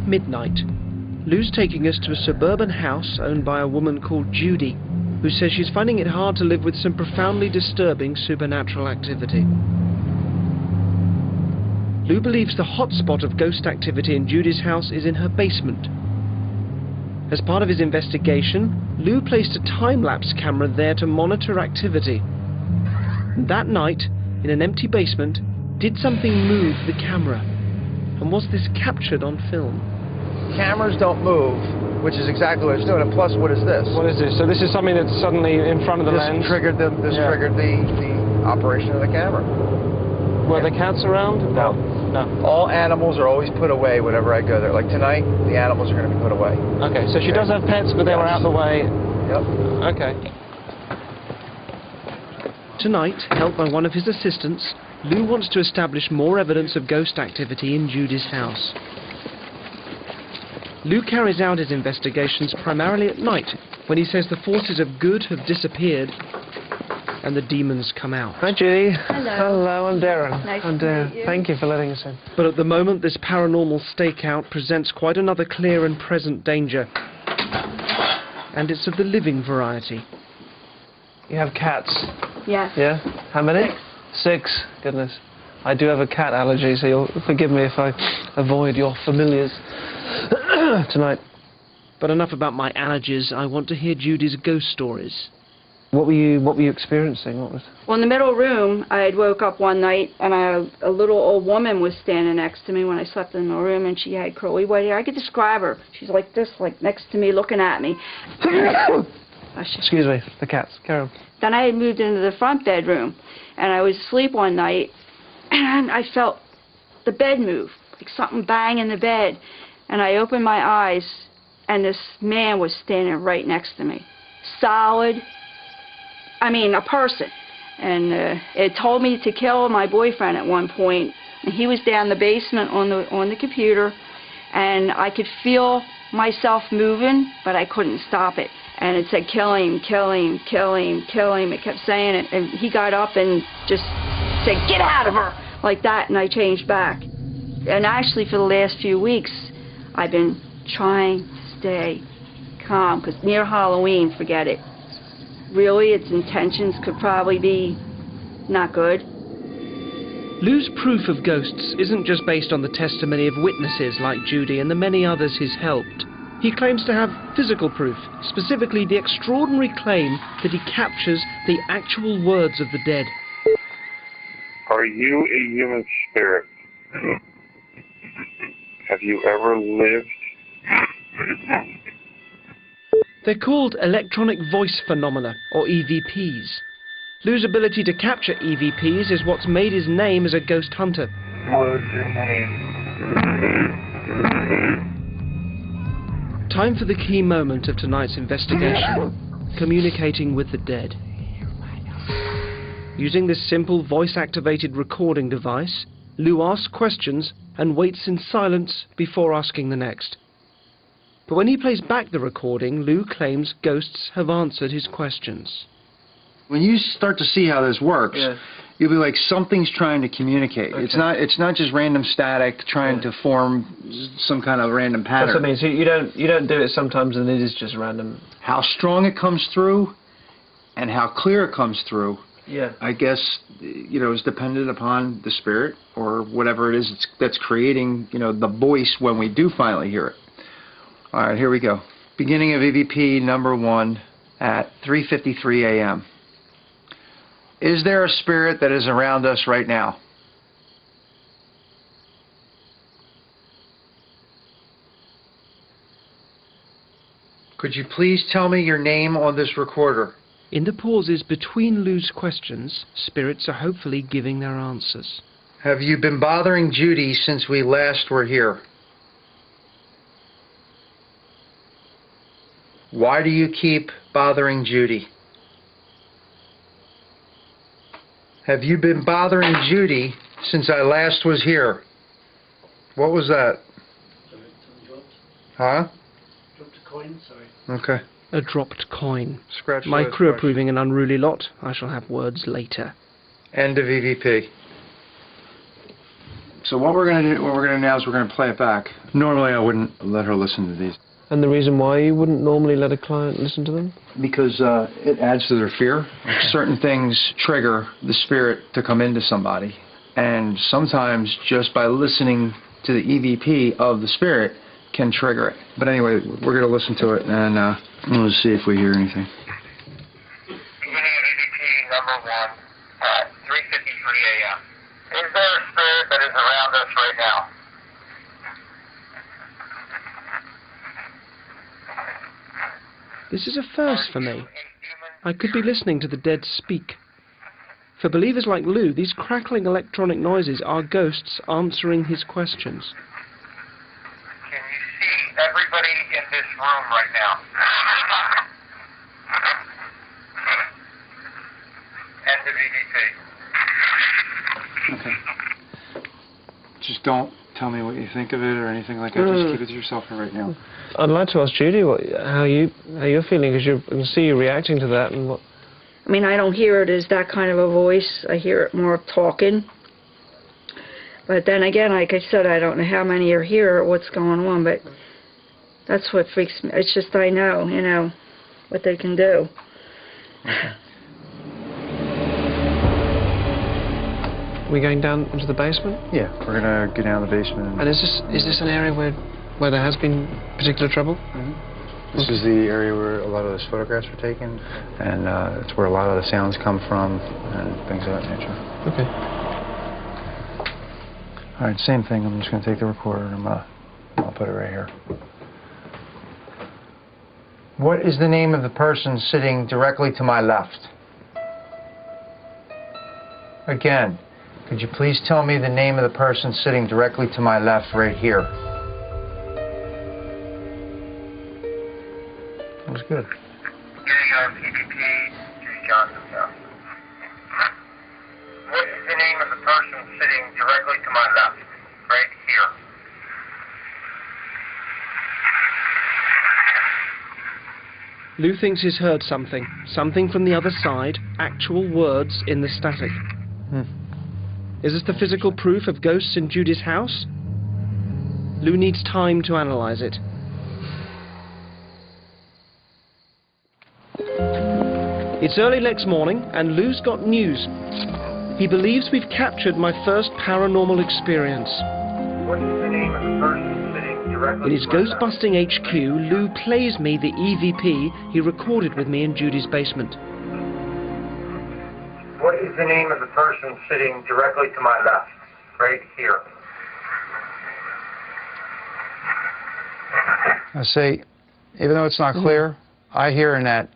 midnight. Lou's taking us to a suburban house owned by a woman called Judy, who says she's finding it hard to live with some profoundly disturbing supernatural activity. Lou believes the hotspot of ghost activity in Judy's house is in her basement. As part of his investigation, Lou placed a time-lapse camera there to monitor activity. That night, in an empty basement, did something move the camera? And was this captured on film? Cameras don't move, which is exactly what it's doing. And plus, what is this? What is this? So this is something that's suddenly in front of the lens? This triggered the operation of the camera. Were the cats around? No. No. All animals are always put away whenever I go there. Like tonight, the animals are going to be put away. Okay, so she does have pets, but they were out of the way. Yep. Okay. Tonight, helped by one of his assistants, Lou wants to establish more evidence of ghost activity in Judy's house. Lou carries out his investigations primarily at night, when he says the forces of good have disappeared and the demons come out. Hi, Judy. Hello. Hello, I'm Derren. Nice I'm to Derren. meet you. Thank you for letting us in. But at the moment, this paranormal stakeout presents quite another clear and present danger. And it's of the living variety. You have cats? Yes. Yeah? How many? 6. Goodness. I do have a cat allergy, so you'll forgive me if I avoid your familiars tonight. But enough about my allergies. I want to hear Judy's ghost stories. What were you experiencing? What was? Well, in the middle room, I had woke up one night, and a little old woman was standing next to me when I slept in the room, and she had curly white hair. I could describe her. She's like this, like next to me, looking at me. Excuse me, the cats. Carry on. Then I had moved into the front bedroom, and I was asleep one night, and I felt the bed move, like something bang in the bed. And I opened my eyes, and this man was standing right next to me. Solid. I mean, a person. And it told me to kill my boyfriend at one point. And he was down the basement on the computer, and I could feel myself moving, but I couldn't stop it. And it said, kill him, kill him, kill him, kill him. It kept saying it, and he got up and just said, get out of her, like that, and I changed back. And actually, for the last few weeks, I've been trying to stay calm, because near Halloween, forget it. Really, its intentions could probably be not good. Lou's proof of ghosts isn't just based on the testimony of witnesses like Judy and the many others he's helped. He claims to have physical proof, specifically the extraordinary claim that he captures the actual words of the dead. Are you a human spirit? Have you ever lived? They're called electronic voice phenomena, or EVPs. Lou's ability to capture EVPs is what's made his name as a ghost hunter. What is your name? Time for the key moment of tonight's investigation, communicating with the dead. Using this simple voice-activated recording device, Lou asks questions and waits in silence before asking the next. But when he plays back the recording, Lou claims ghosts have answered his questions. When you start to see how this works, you'll be like, something's trying to communicate. Okay. It's not just random static trying to form some kind of random pattern. That's what I mean. So you don't do it sometimes, and it is just random. How strong it comes through, and how clear it comes through. Yeah. I guess is dependent upon the spirit or whatever it is that's creating the voice when we do finally hear it. All right, here we go. Beginning of EVP number 1 at 3:53 a.m. Is there a spirit that is around us right now? Could you please tell me your name on this recorder? In the pauses between Lou's questions, spirits are hopefully giving their answers. Have you been bothering Judy since we last were here? Why do you keep bothering Judy? Have you been bothering Judy since I last was here? What was that? Huh? Dropped a coin, sorry. Okay. A dropped coin. Scratch My those crew are questions. proving an unruly lot. I shall have words later. End of EVP. So what we're going to do now is we're going to play it back. Normally I wouldn't let her listen to these. And the reason why you wouldn't normally let a client listen to them? Because it adds to their fear. Certain things trigger the spirit to come into somebody. And sometimes just by listening to the EVP of the spirit can trigger it. But anyway, we're going to listen to it and we'll see if we hear anything. Beginning of EVP number 1 at 3:53 a.m. Is there a spirit that is around us right now? This is a first for me. I could be listening to the dead speak. For believers like Lou, these crackling electronic noises are ghosts answering his questions. Can you see everybody in this room right now? End of EVP. Okay. Just don't tell me what you think of it or anything like that. Just keep it to yourself for right now. I'd like to ask Judy how you're feeling, because I can see you reacting to that. And what. I mean, I don't hear it as that kind of a voice. I hear it more of talking. But then again, like I said, I don't know how many are here or what's going on, but that's what freaks me. It's just I know, you know, what they can do. Okay. Are we going down into the basement? Yeah, we're going to go down the basement. And is this an area where there has been particular trouble? Mm-hmm. This is the area where a lot of those photographs were taken, and it's where a lot of the sounds come from, and things of that nature. Okay. All right, same thing. I'm just going to take the recorder and I'll put it right here. What is the name of the person sitting directly to my left? Again, could you please tell me the name of the person sitting directly to my left right here? That was good. Beginning of EVP, Judy Johnson. What is the name of the person sitting directly to my left? Right here. Lou thinks he's heard something. Something from the other side. Actual words in the static. Is this the physical proof of ghosts in Judy's house? Lou needs time to analyze it. It's early next morning, and Lou's got news. He believes we've captured my first paranormal experience. What is the name of the person sitting directly In his to my left? Ghostbusting HQ, Lou plays me the EVP he recorded with me in Judy's basement. What is the name of the person sitting directly to my left? Right here. I say, even though it's not clear, I hear in that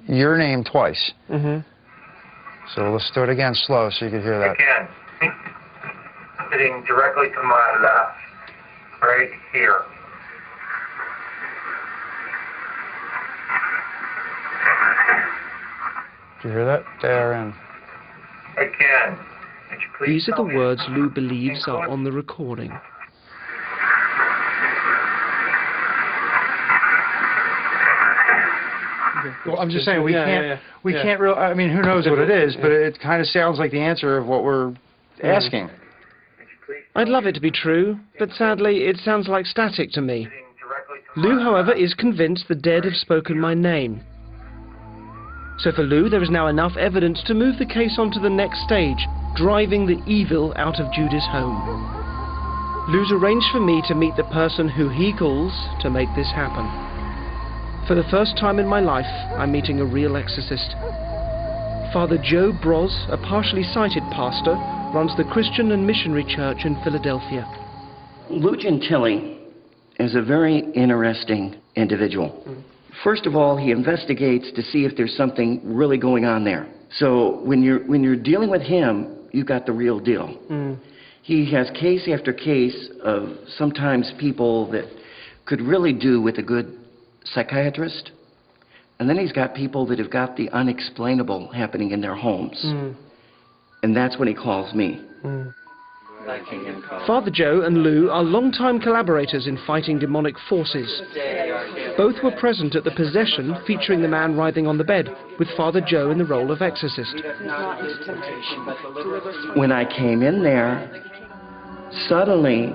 your name twice. So let's do it again slow so you can hear that. Again. Sitting directly to my left. Right here. Did you hear that? Derren. Again. Would you please These are tell the me words Lou believes are on the recording. Well, I'm just saying we can't really. I mean, who knows what it is, but it kind of sounds like the answer of what we're asking. I'd love it to be true, but sadly it sounds like static to me. Lou, however, is convinced the dead have spoken my name. So for Lou, there is now enough evidence to move the case on to the next stage, driving the evil out of Judy's home. Lou's arranged for me to meet the person who he calls to make this happen. For the first time in my life, I'm meeting a real exorcist. Father Joe Bros, a partially sighted pastor, runs the Christian and Missionary Church in Philadelphia. Lou Gentile is a very interesting individual. First of all, he investigates to see if there's something really going on there. So when you're dealing with him, you've got the real deal. He has case after case of sometimes people that could really do with a good psychiatrist, and then he's got people that have got the unexplainable happening in their homes. And that's when he calls me. Father Joe and Lou are longtime collaborators in fighting demonic forces. Both were present at the possession featuring the man writhing on the bed, with Father Joe in the role of exorcist. When I came in there, Suddenly,